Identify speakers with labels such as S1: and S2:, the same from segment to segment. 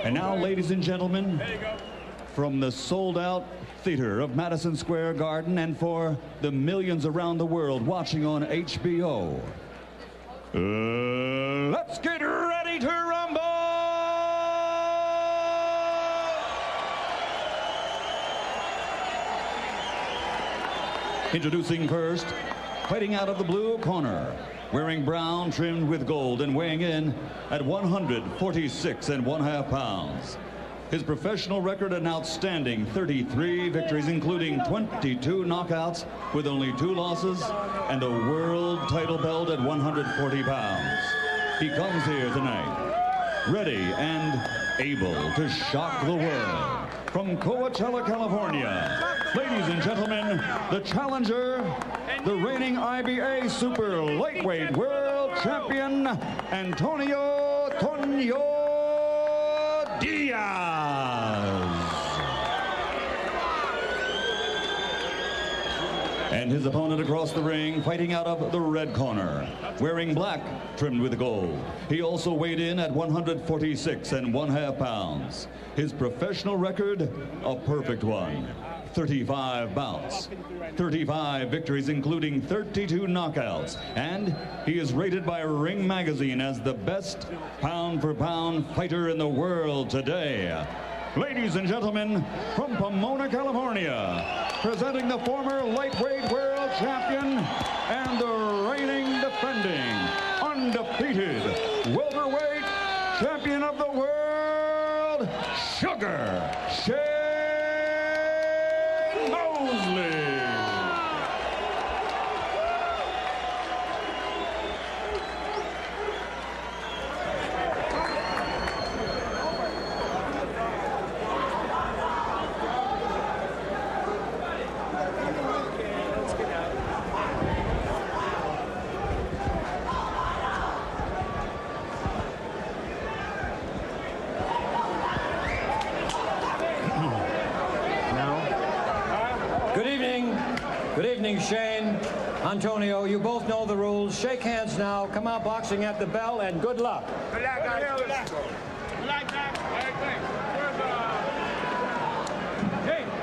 S1: And now, ladies and gentlemen, from the sold-out theater of Madison Square Garden and for the millions around the world watching on HBO, let's get ready to rumble! Introducing first, fighting out of the blue corner, wearing brown trimmed with gold and weighing in at 146.5 pounds. His professional record, an outstanding 33 victories, including 22 knockouts with only 2 losses and a world title belt at 140 pounds. He comes here tonight, ready and able to shock the world. From Coachella, California, ladies and gentlemen, the challenger, the reigning IBA super lightweight world champion, Antonio Diaz. And his opponent across the ring, fighting out of the red corner, wearing black trimmed with gold. He also weighed in at 146.5 pounds. His professional record, a perfect one. 35 bouts, 35 victories, including 32 knockouts, and he is rated by Ring Magazine as the best pound-for-pound fighter in the world today. Ladies and gentlemen, from Pomona, California, presenting the former lightweight world champion and the reigning, defending, undefeated welterweight champion of the world, Sugar Mosley.
S2: Good evening, Shane, Antonio. You both know the rules. Shake hands now. Come out boxing at the bell, and good luck.
S3: Good luck, guys. Good luck.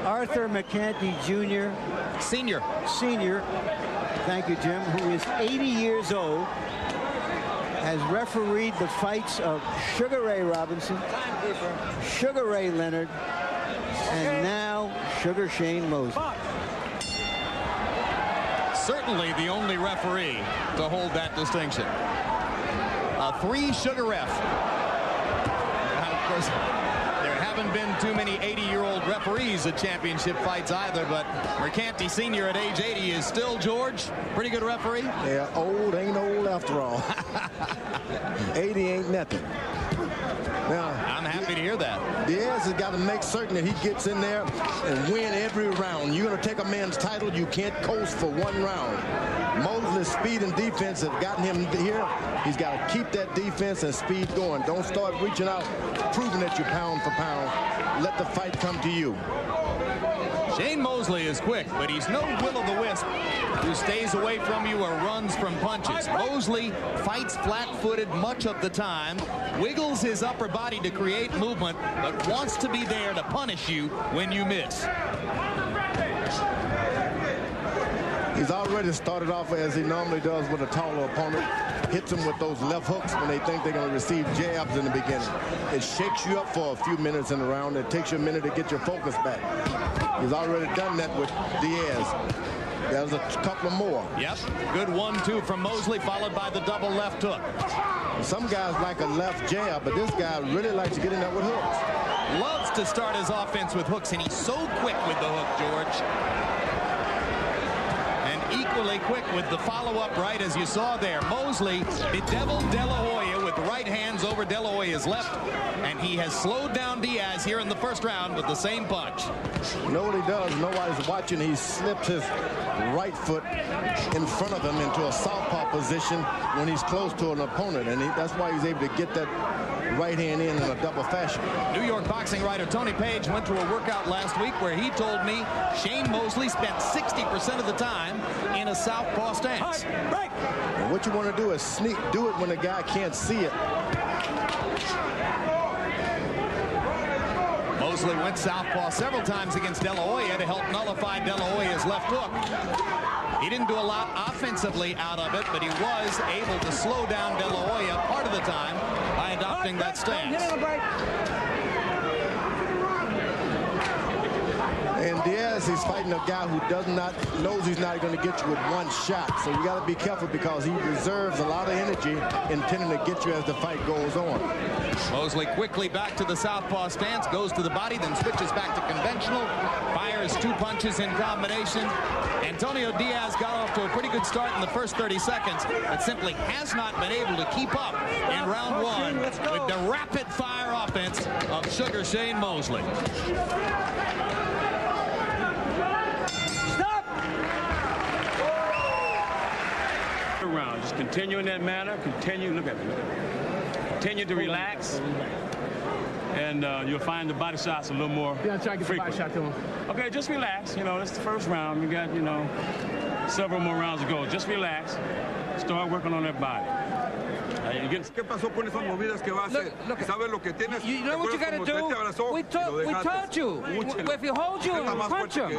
S4: Arthur McCanty Jr.
S5: Senior.
S4: Thank you, Jim, who is 80 years old, has refereed the fights of Sugar Ray Robinson, Sugar Ray Leonard, and now Sugar Shane Mosley.
S5: Certainly the only referee to hold that distinction. A 3 Sugar ref. Of course, there haven't been too many 80-year-old referees at championship fights either, but McCanty Sr. at age 80 is still, George, pretty good referee.
S6: Yeah, old ain't old after all. 80 ain't nothing. Now,
S5: I'm happy to hear that.
S6: Diaz has got to make certain that he gets in there and win every round. You're going to take a man's title, you can't coast for 1 round. Mosley's speed and defense have gotten him here. He's got to keep that defense and speed going. Don't start reaching out, proving that you're pound for pound. Let the fight come to you.
S5: Shane Mosley is quick, but he's no will-o'-the-wisp who stays away from you or runs from punches. Mosley fights flat-footed much of the time, wiggles his upper body to create movement, but wants to be there to punish you when you miss.
S6: He's already started off as he normally does with a taller opponent. Hits them with those left hooks when they think they're going to receive jabs in the beginning. It shakes you up for a few minutes in the round. It takes you a minute to get your focus back. He's already done that with Diaz. There's a couple more.
S5: Yep, good 1-2 from Mosley, followed by the double left hook.
S6: Some guys like a left jab, but this guy really likes to get in there with hooks.
S5: Loves to start his offense with hooks, and he's so quick with the hook, George. Equally quick with the follow-up right, as you saw there. Mosley bedeviled De La Hoya with right hands over De La Hoya's left, and he has slowed down Diaz here in the first round with the same punch.
S6: You know what he does? Nobody's watching. He slips his right foot in front of him into a southpaw position when he's close to an opponent, and that's why he's able to get that right hand in a double fashion.
S5: New York boxing writer Tony Page went through a workout last week where he told me Shane Mosley spent 60% of the time in a southpaw stance.
S6: And what you want to do is do it when the guy can't see it.
S5: Mosley went southpaw several times against De La Hoya to help nullify De La Hoya's left hook. He didn't do a lot offensively out of it, but he was able to slow down De La Hoya part of the time by adopting that stance.
S6: And Diaz, he's fighting a guy who knows he's not going to get you with one shot. So you got to be careful because he reserves a lot of energy intending to get you as the fight goes on.
S5: Mosley quickly back to the southpaw stance, goes to the body, then switches back to conventional, fires 2 punches in combination. Antonio Diaz got off to a pretty good start in the first 30 seconds, but simply has not been able to keep up in round 1 with the rapid-fire offense of Sugar Shane Mosley.
S3: Round. Just continue in that manner. Continue. Look at me. Continue to relax, and you'll find the body shots a little more.
S7: Yeah, try to get the body shot to him.
S3: Okay, just relax. You know, it's the first round. You got, you know, several more rounds to go. Just relax. Start working on that body.
S8: ¿Qué pasó con esas movidas que va a hacer? ¿Sabes lo que tienes?
S7: You know what you got to do? We told you. If he holds you and punch him,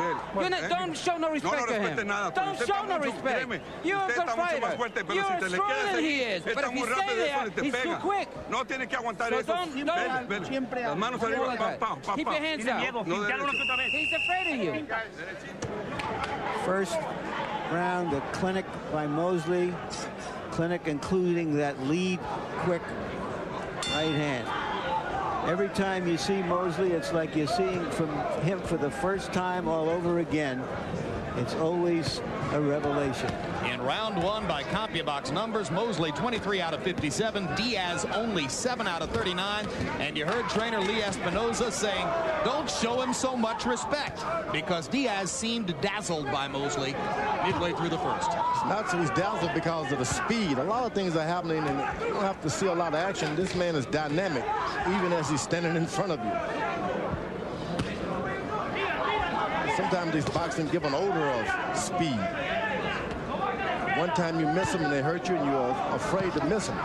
S7: don't show no respect to him. Don't show no respect. You're a good fighter. You're stronger than he is. But if you stay there, he's too quick.
S8: No tiene que aguantar eso. Las manos arriba.
S7: Keep your hands out. He's afraid of you.
S4: First round, a clinic by Mosley. Clinic including that lead quick right hand. Every time you see Mosley, it's like you're seeing from him for the first time all over again. It's always a revelation.
S5: In round 1 by CompuBox numbers, Mosley 23 out of 57, Diaz only 7 out of 39. And you heard trainer Lee Espinoza saying, don't show him so much respect, because Diaz seemed dazzled by Mosley midway through the first.
S6: It's not so he's dazzled because of the speed. A lot of things are happening, and you don't have to see a lot of action. This man is dynamic, even as he's standing in front of you. Sometimes these boxing give an odor of speed. One time you miss them and they hurt you, and you're afraid to miss them.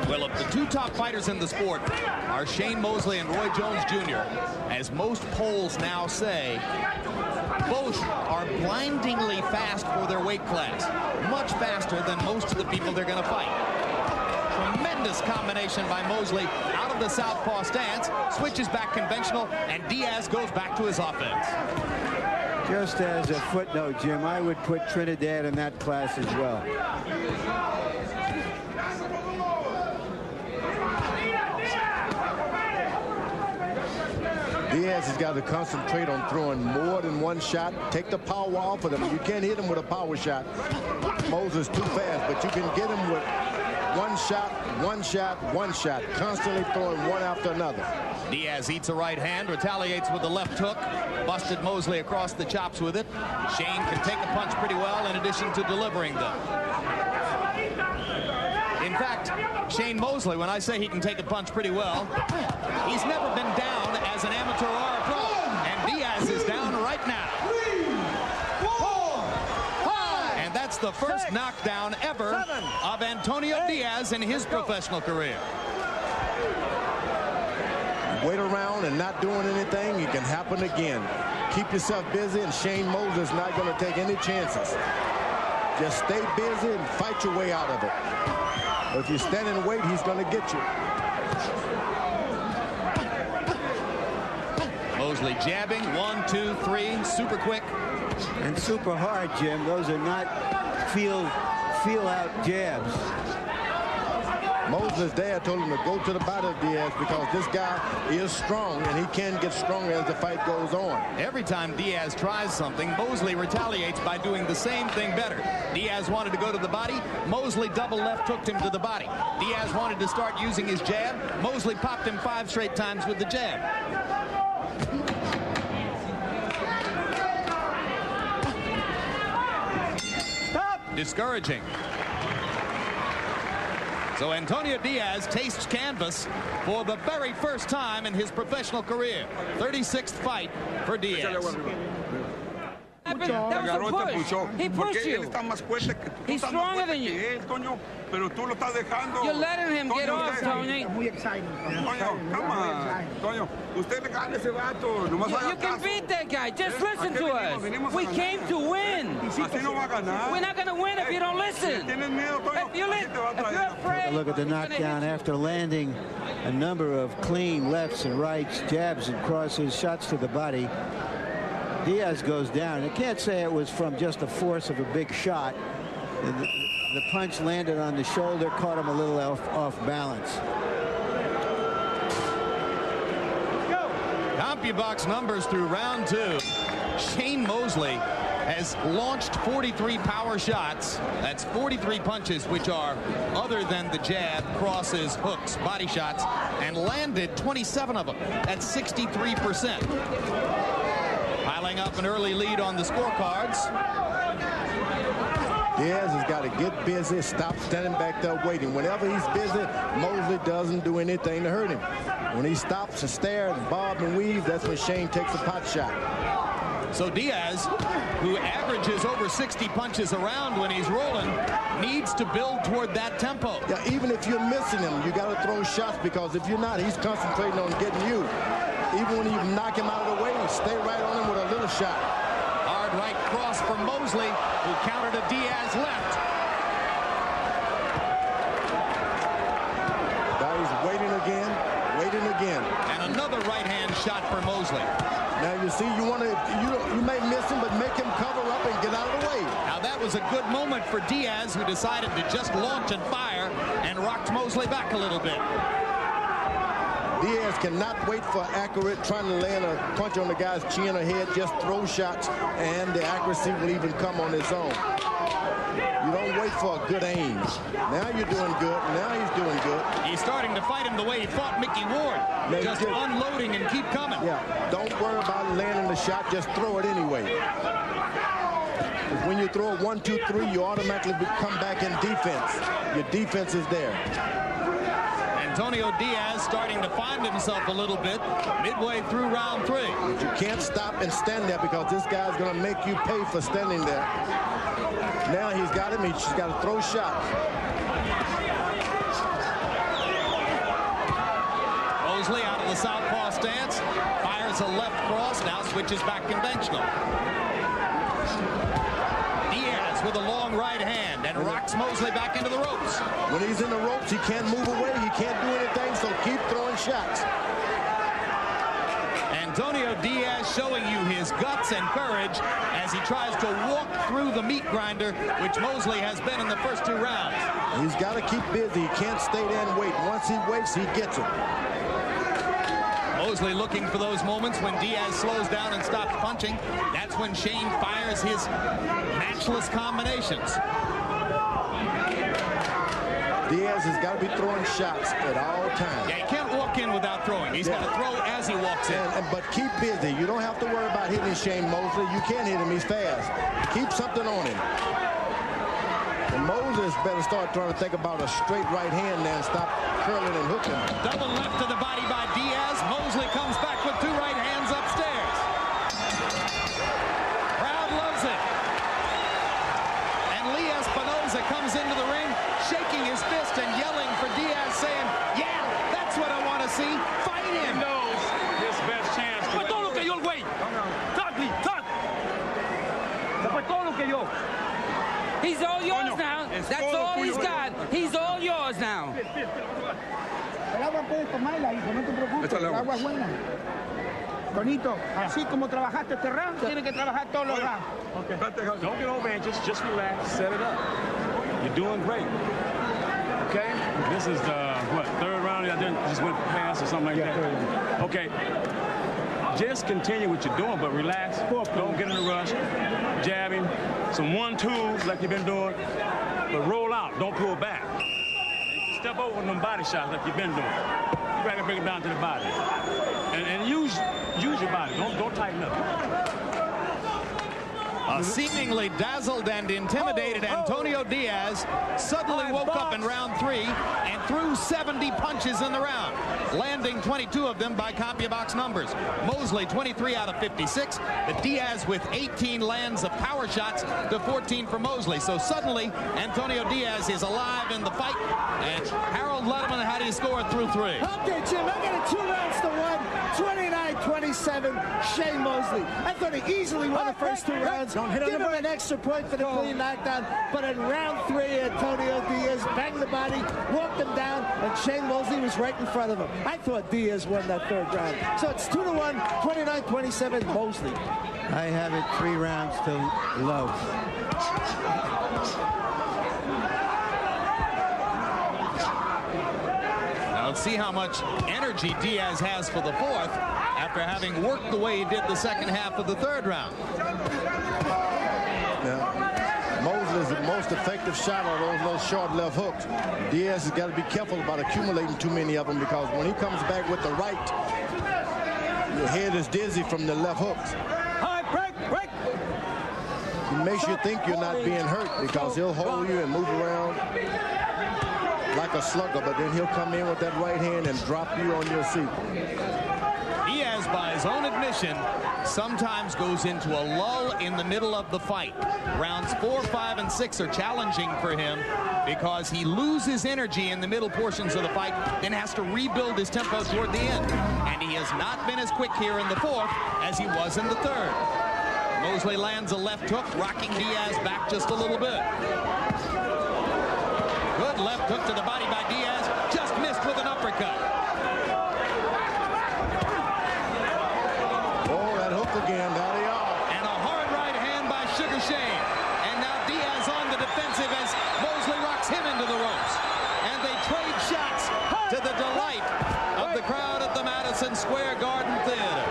S5: Well, if the 2 top fighters in the sport are Shane Mosley and Roy Jones Jr., as most polls now say, both are blindingly fast for their weight class, much faster than most of the people they're going to fight. Tremendous combination by Mosley out of the southpaw stance, switches back conventional, and Diaz goes back to his offense.
S4: Just as a footnote, Jim, I would put Trinidad in that class as well.
S6: Diaz has got to concentrate on throwing more than one shot. Take the power off of him. You can't hit him with a power shot. Moses too fast, but you can get him with one shot, one shot, one shot, constantly throwing one after another.
S5: Diaz eats a right hand, retaliates with the left hook, busted Mosley across the chops with it. Shane can take a punch pretty well in addition to delivering them. In fact, Shane Mosley, when I say he can take a punch pretty well, he's never been down as an amateur or a pro, and Diaz is down right now. And that's the first knockdown ever of Antonio Diaz in his professional career.
S6: Wait around and not doing anything, it can happen again. Keep yourself busy, and Shane Mosley is not going to take any chances. Just stay busy and fight your way out of it. But if you stand and wait, he's going to get you.
S5: Mosley jabbing, 1, 2, 3, super quick.
S4: And super hard, Jim. Those are not feel-out jabs.
S6: Mosley's dad told him to go to the body of Diaz because this guy is strong, and he can get stronger as the fight goes on.
S5: Every time Diaz tries something, Mosley retaliates by doing the same thing better. Diaz wanted to go to the body. Mosley double left hooked him to the body. Diaz wanted to start using his jab. Mosley popped him 5 straight times with the jab. Stop! Discouraging. So Antonio Diaz tastes canvas for the very first time in his professional career. 36th fight for Diaz.
S7: That was a push. He pushed you. He's stronger than you.
S8: Pero tú lo estás dejando.
S7: You're letting him get off, Tony.
S8: Muy exciting. Toño, come on. Toño, usted le gana ese vato.
S7: You can beat that guy. Just listen to us. We came to win.
S8: Así no va a ganar.
S7: We're not going to win if you don't listen.
S8: Tienes miedo, Toño.
S7: If you're afraid.
S4: Look at the knockdown after landing a number of clean lefts and rights, jabs and crosses, shots to the body. Diaz goes down. I can't say it was from just the force of a big shot. The punch landed on the shoulder, caught him a little off balance.
S5: CompuBox numbers through round 2. Shane Mosley has launched 43 power shots. That's 43 punches, which are other than the jab, crosses, hooks, body shots, and landed 27 of them. That's 63%. Piling up an early lead on the scorecards.
S6: Diaz has got to get busy, stop standing back there waiting. Whenever he's busy, Mosley doesn't do anything to hurt him. When he stops and stares, bob and weave, that's when Shane takes a pot shot.
S5: So Diaz, who averages over 60 punches around when he's rolling, needs to build toward that tempo.
S6: Yeah, even if you're missing him, you got to throw shots, because if you're not, he's concentrating on getting you. Even when you knock him out of the way, stay right on him with a little shot.
S5: Hard right cross from Mosley, who countered a Diaz left.
S6: He's waiting again,
S5: and another right-hand shot for Mosley.
S6: Now you see, you may miss him, but make him cover up and get out of the way.
S5: Now that was a good moment for Diaz, who decided to just launch and fire and rocked Mosley back a little bit.
S6: Diaz cannot wait for accurate, trying to land a punch on the guy's chin or head. Just throw shots, and the accuracy will even come on its own. You don't wait for a good aim. Now you're doing good. Now he's doing good.
S5: He's starting to fight him the way he fought Mickey Ward. Just unloading and keep coming.
S6: Yeah, don't worry about landing the shot. Just throw it anyway. When you throw a 1, 2, 3, you automatically come back in defense. Your defense is there.
S5: Antonio Diaz starting to find himself a little bit midway through round 3.
S6: But you can't stop and stand there, because this guy's going to make you pay for standing there. Now he's got him. He's just got to throw shots.
S5: Mosley out of the southpaw stance, fires a left cross, now switches back conventional. Diaz with a long right hand and rocks Mosley back into the ropes.
S6: When he's in the ropes, he can't move away. He can't do anything, so keep throwing shots.
S5: Antonio Diaz showing you his guts and courage as he tries to walk through the meat grinder, which Mosley has been in the first 2 rounds.
S6: He's got to keep busy. He can't stay there and wait. Once he waits, he gets it.
S5: Mosley looking for those moments when Diaz slows down and stops punching. That's when Shane fires his matchless combinations.
S6: Diaz has got to be throwing shots at all times.
S5: Yeah, he can't walk in without throwing. He's got to throw as he walks in.
S6: But keep busy. You don't have to worry about hitting Shane Mosley. You can hit him. He's fast. Keep something on him. And Moses better start trying to think about a straight right hand now and stop curling and hooking.
S5: Double left to the body by Diaz. Mosley comes back with 2 right hands upstairs. Crowd loves it. And Lee Espinoza comes into the ring, shaking his fist and yelling for Diaz, saying, yeah, that's what I want to see. Fight him.
S3: He knows his best chance.
S2: Fue todo lo que dio el güey. Cut, Lee, cut. Fue todo lo que dio.
S7: He's all yours now. That's all he's got. He's all yours now.
S9: El agua puedes tomarla, hijo, no te preocupes. El agua es buena. Tonito, así como trabajaste este round, tienes que trabajar todos los rounds.
S3: Okay. Don't get over anxious. Just relax. Set it up. You're doing great. Okay? This is the, what, 3rd round? I just went past or something like that? Okay. Just continue what you're doing, but relax. Don't get in a rush. Jabbing. Some 1-2s like you've been doing. But roll out. Don't pull back. Step over with them body shots like you've been doing. You gotta bring it down to the body. And use your body. Don't tighten up.
S5: A seemingly dazzled and intimidated Antonio Diaz suddenly woke up in round 3 and threw 70 punches in the round, landing 22 of them by CompuBox numbers. Mosley 23 out of 56, but Diaz with 18 lands of power shots to 14 for Mosley. So suddenly Antonio Diaz is alive in the fight, and Harold Letterman, how do you score through 3?
S10: Okay, Jim, I got it 2 rounds to 1, 29-27, Shane Mosley. I thought he easily won the first 2 rounds. Give him an extra point for the clean knockdown, but in round 3, Antonio Diaz banged the body, walked him down, and Shane Mosley was right in front of him. I thought Diaz won that 3rd round. So it's 2-1, 29-27, Mosley.
S4: I have it 3 rounds to love.
S5: Now let's see how much energy Diaz has for the 4th after having worked the way he did the second half of the 3rd round.
S6: Mosley is the most effective shot on those short left hooks. Diaz has got to be careful about accumulating too many of them, because when he comes back with the right, your head is dizzy from the left hooks.
S10: Break.
S6: He makes you think you're not being hurt, because he'll hold you and move around like a slugger, but then he'll come in with that right hand and drop you on your seat.
S5: Diaz, by his own admission, sometimes goes into a lull in the middle of the fight. Rounds 4, 5, and 6 are challenging for him because he loses energy in the middle portions of the fight, then has to rebuild his tempo toward the end. And he has not been as quick here in the 4th as he was in the 3rd. Mosley lands a left hook, rocking Diaz back just a little bit. Good left hook to the body by Diaz, just missed with an uppercut.
S6: Oh, that hook again, there they are.
S5: And a hard right hand by Sugar Shane. And now Diaz on the defensive as Mosley rocks him into the ropes. And they trade shots to the delight of the crowd at the Madison Square Garden Theater.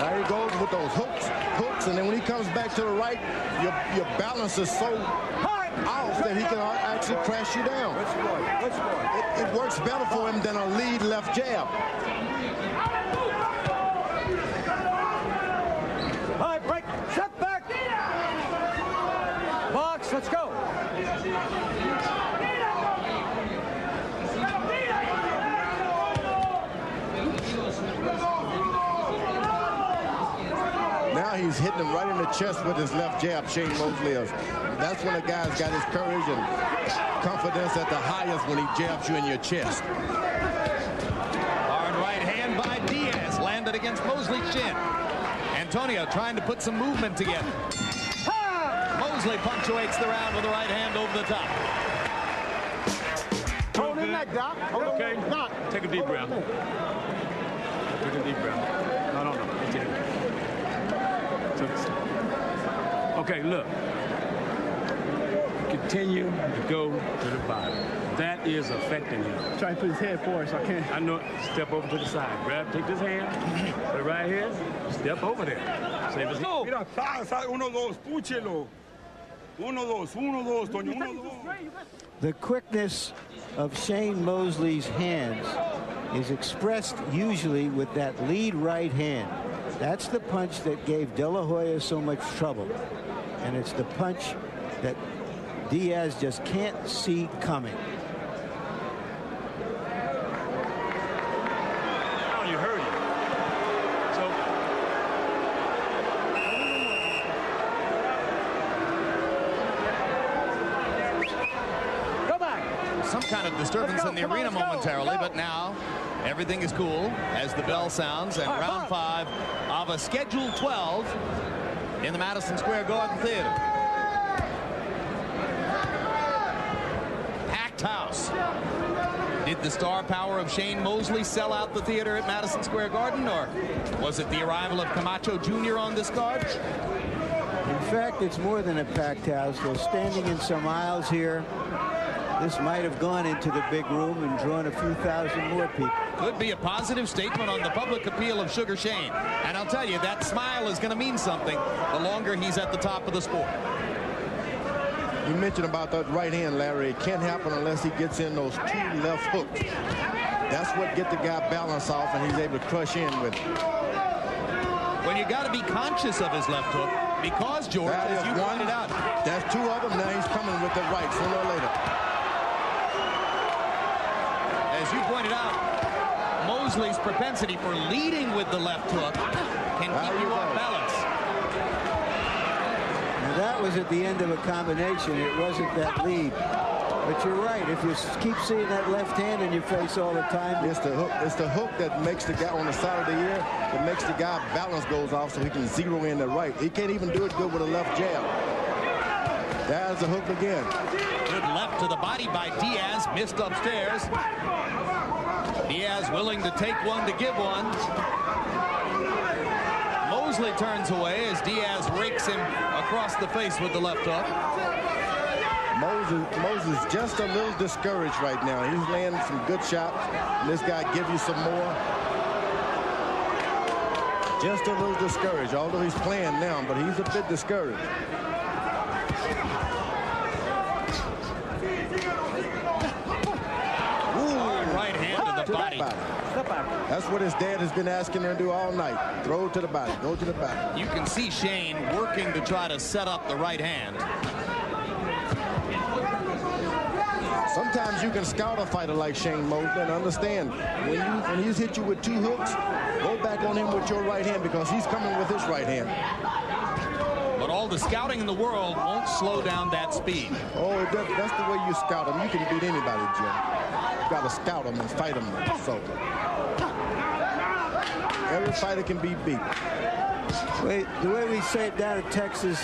S6: There he goes with those hooks, and then when he comes back to the right, your balance is so off that he can actually crash you down. It works better for him than a lead left jab.
S2: All right, break, step back. Box, let's go.
S6: Now he's hitting him right in the chest with his left jab, Shane Mosley is. That's when a guy's got his courage and confidence at the highest, when he jabs you in your chest.
S5: Hard right hand by Diaz, landed against Mosley's shin. Antonio trying to put some movement together. Mosley punctuates the round with a right hand over the top.
S9: Hold him back, Doc.
S3: Okay, take a deep breath. Take a deep breath. No. Okay, look. Continue to go to the bottom. That is affecting him.
S9: Try to put his head forward so I can't.
S3: I know. Step over to the side. Grab, take this hand, put it right here. Step over there. Save his hand.
S8: Mira, 1-2, púchelo. 1-2, Toño, 1-2.
S4: The quickness of Shane Mosley's hands is expressed usually with that lead right hand. That's the punch that gave De La Hoya so much trouble. And it's the punch that Diaz just can't see coming.
S3: Now you heard him. So,
S2: Go back.
S5: Some kind of disturbance in the arena momentarily, but now everything is cool as the bell sounds, and round 5 of a scheduled 12 in the Madison Square Garden Theater. Packed house. Did the star power of Shane Mosley sell out the theater at Madison Square Garden, or was it the arrival of Camacho Jr. on this card?
S4: In fact, it's more than a packed house. They're standing in some aisles here. This might have gone into the big room and drawn a few thousand more people.
S5: Could be a positive statement on the public appeal of Sugar Shane. And I'll tell you, that smile is going to mean something the longer he's at the top of the sport.
S6: You mentioned about that right hand, Larry. It can't happen unless he gets in those 2 left hooks. That's what get the guy balance off, and he's able to crush in with.
S5: Well, you got to be conscious of his left hook because, George, as you pointed out,
S6: that's two of them. Now he's coming with the right sooner or later.
S5: As you pointed out, Mosley's propensity for leading with the left hook can keep you off balance.
S4: Now that was at the end of a combination. It wasn't that lead. But you're right. If you keep seeing that left hand in your face all the time,
S6: it's the hook. It's the hook that makes the guy on the side of the ear. That makes the guy balance goes off, so he can zero in the right. He can't even do it good with a left jab. There's the hook again.
S5: Good left to the body by Diaz. Missed upstairs. Diaz willing to take one to give one. Mosley turns away as Diaz rakes him across the face with the left hook.
S6: Moses just a little discouraged right now. He's landing some good shots, and this guy gives you some more. Just a little discouraged, although he's playing now, but he's a bit discouraged.
S5: Right hand to the body.
S6: That's what his dad has been asking him to do all night. Throw to the body. Go to the body.
S5: You can see Shane working to try to set up the right hand.
S6: Sometimes you can scout a fighter like Shane Mosley and understand when he's hit you with two hooks, go back on him with your right hand because he's coming with his right hand.
S5: But all the scouting in the world won't slow down that speed.
S6: Oh, that's the way you scout him. You can beat anybody, Jim. You got to scout him and fight him. So every fighter can be beat.
S4: Wait, the way we say it down in Texas,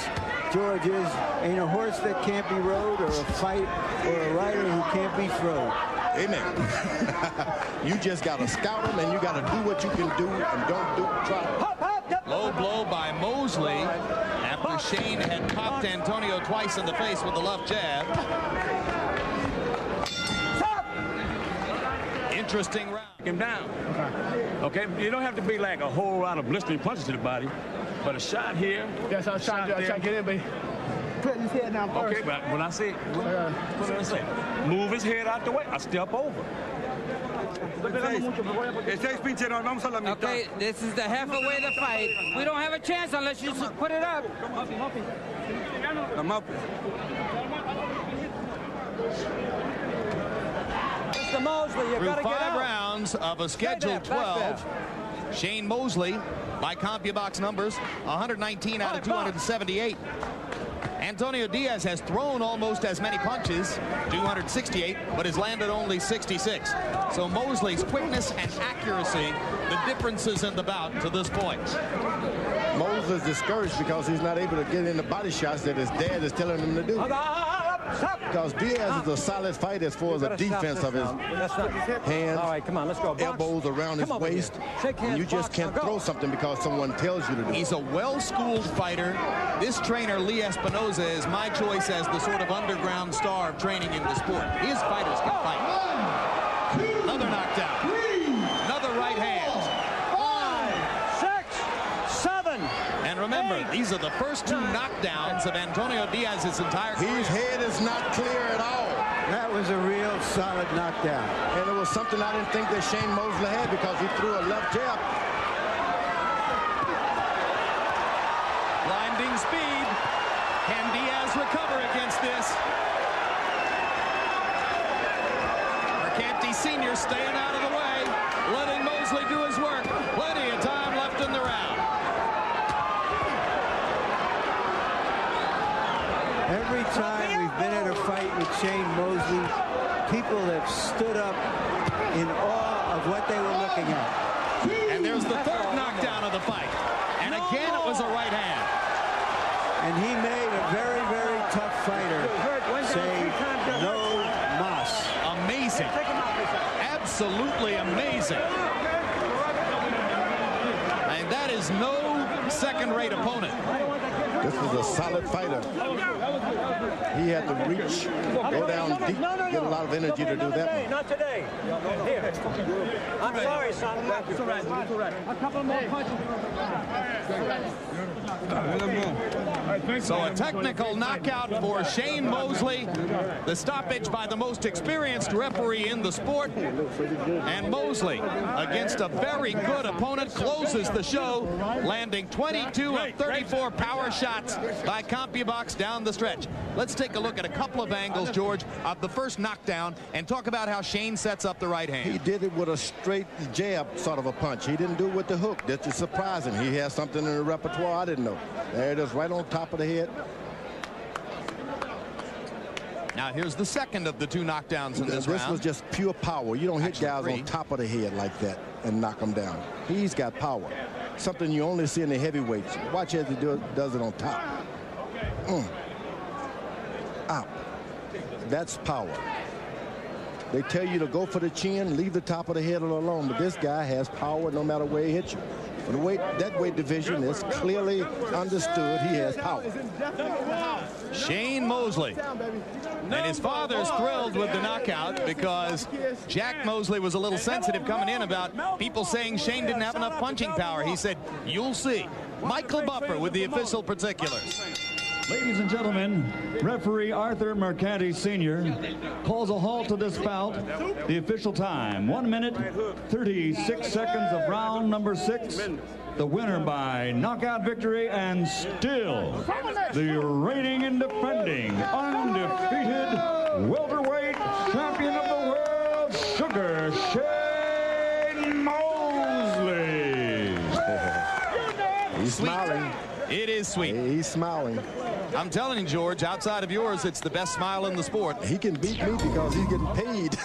S4: George, is ain't a horse that can't be rode or a fight or a rider who can't be throwed.
S6: Amen. You just got to scout him and you got to do what you can do and don't try.
S5: Low blow by Mosley after Shane had popped Antonio twice in the face with the left jab. Interesting round.
S3: Him down. Okay, you don't have to be like a whole round of blistering punches to the body, but a shot here.
S9: Yes, I was trying to get in, but putting his head down first.
S3: Okay, but when I say, what did I say? Move his head out the way. I step over.
S7: Okay, this is the halfway of the fight. We don't have a chance unless you put it up.
S2: Mr. Mosley, you've got to get out.
S5: 5 rounds of a scheduled 12. Shane Mosley, by CompuBox numbers, 119 out of 278. Antonio Diaz has thrown almost as many punches, 268, but has landed only 66. So Mosley's quickness and accuracy, the differences in the bout to this point.
S6: Mosley's discouraged because he's not able to get in the body shots that his dad is telling him to do. Because Diaz is a solid fighter as far as the defense of his hands,
S2: all right, come on, let's go.
S6: elbows around his waist. And you just can't throw something because someone tells you to do it.
S5: He's a well-schooled fighter. This trainer, Lee Espinoza, is my choice as the sort of underground star of training in the sport. His fighters can fight. Another knockdown. Another right hand.
S2: 5, 6, 7.
S5: And remember, these are the first 2 knockdowns of Antonio Diaz's entire career.
S6: His head is not clear at all.
S4: That was a real solid knockdown.
S6: And it was something I didn't think that Shane Mosley had because he threw a left jab.
S5: Blinding speed. Can Diaz recover against this? Mercanti Sr. staying out of the way, letting Mosley do his work. Plenty of time left in the round.
S4: Every time we've been in a fight with Shane Mosley, people have stood up in awe of what they were looking at.
S5: And there's the 3rd knockdown of the fight. And again, it was a right hand.
S4: And he made a very, very tough fighter say no mas.
S5: Amazing. Absolutely amazing. And that is no second-rate opponent.
S6: This was a solid fighter. He had to reach, go down deep, get a lot of energy to do that.
S2: Not today. Here. I'm sorry, son.
S9: It's all right. It's all right. A couple more punches.
S5: So a technical knockout for Shane Mosley. The stoppage by the most experienced referee in the sport. And Mosley, against a very good opponent, closes the show, landing 22 of 34 power shots by CompuBox down the stretch. Let's take a look at a couple of angles, George, of the first knockdown and talk about how Shane sets up the right hand.
S6: He did it with a straight jab sort of a punch. He didn't do it with the hook. That's just surprising. He has something in the repertoire I didn't know. There it is, right on top of the head.
S5: Now here's the second of the two knockdowns in this round.
S6: This was just pure power. You don't hit guys on top of the head like that and knock them down. He's got power. Something you only see in the heavyweights. Watch as he does it on top. Out. That's power. They tell you to go for the chin, leave the top of the head alone, but this guy has power no matter where he hits you. For that weight division is clearly understood. He has power.
S5: Shane Mosley. And his father's thrilled with the knockout because Jack Mosley was a little sensitive coming in about people saying Shane didn't have enough punching power. He said, you'll see. Michael Buffer with the official particulars.
S1: Ladies and gentlemen, referee Arthur Mercanti Sr. calls a halt to this bout. The official time, 1 minute, 36 seconds of round number 6. The winner by knockout victory and still the reigning and defending undefeated welterweight champion of the world, Sugar Shane Mosley.
S6: He's smiling.
S5: It is sweet.
S6: He's smiling.
S5: I'm telling you, George, outside of yours, it's the best smile in the sport.
S6: He can beat me because he's getting paid.